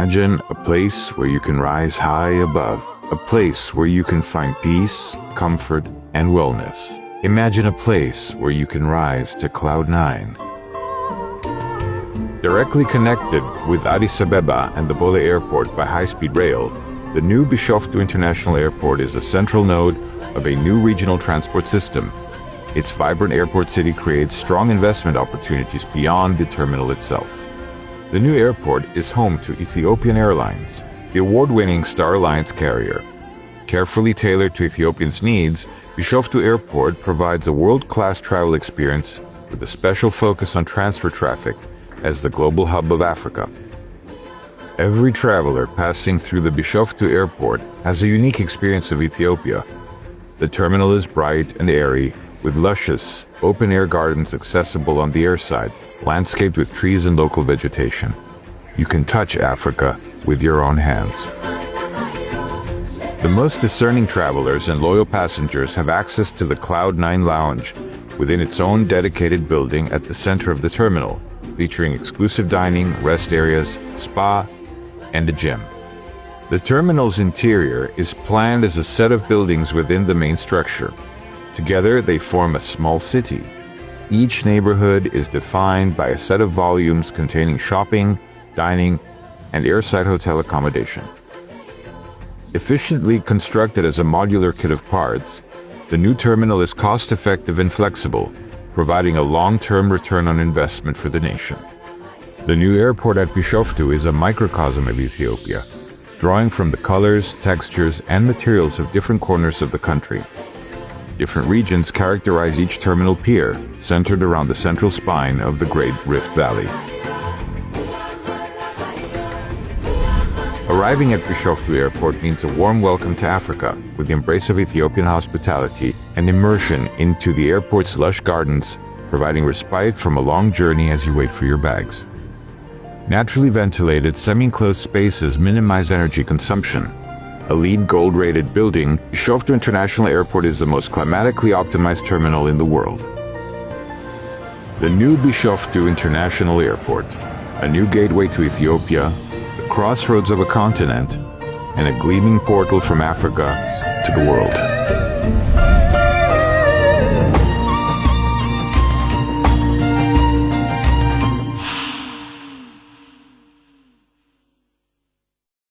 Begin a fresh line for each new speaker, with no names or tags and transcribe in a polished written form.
Imagine a place where you can rise high above, a place where you can find peace, comfort, and wellness. Imagine a place where you can rise to Cloud 9. Directly connected with Addis Ababa and the Bole Airport by high-speed rail, the new Bishoftu International Airport is a central node of a new regional transport system. Its vibrant airport city creates strong investment opportunities beyond the terminal itself. The new airport is home to Ethiopian Airlines, the award-winning Star Alliance carrier. Carefully tailored to Ethiopians' needs, Bishoftu Airport provides a world-class travel experience with a special focus on transfer traffic as the global hub of Africa. Every traveler passing through the Bishoftu Airport has a unique experience of Ethiopia. The terminal is bright and airy, with luscious, open-air gardens accessible on the airside, landscaped with trees and local vegetation. You can touch Africa with your own hands. The most discerning travelers and loyal passengers have access to the Cloud 9 Lounge within its own dedicated building at the center of the terminal, featuring exclusive dining, rest areas, spa, and a gym. The terminal's interior is planned as a set of buildings within the main structure. Together, they form a small city. Each neighborhood is defined by a set of volumes containing shopping, dining, and airside hotel accommodation. Efficiently constructed as a modular kit of parts, the new terminal is cost-effective and flexible, providing a long-term return on investment for the nation. The new airport at Bishoftu is a microcosm of Ethiopia, drawing from the colors, textures, and materials of different corners of the country. Different regions characterize each terminal pier, centered around the central spine of the Great Rift Valley. Arriving at Bishoftu Airport means a warm welcome to Africa, with the embrace of Ethiopian hospitality and immersion into the airport's lush gardens, providing respite from a long journey as you wait for your bags. Naturally ventilated, semi-enclosed spaces minimize energy consumption. A LEED Gold-rated building, Bishoftu International Airport is the most climatically optimized terminal in the world. The new Bishoftu International Airport, a new gateway to Ethiopia, the crossroads of a continent, and a gleaming portal from Africa to the world.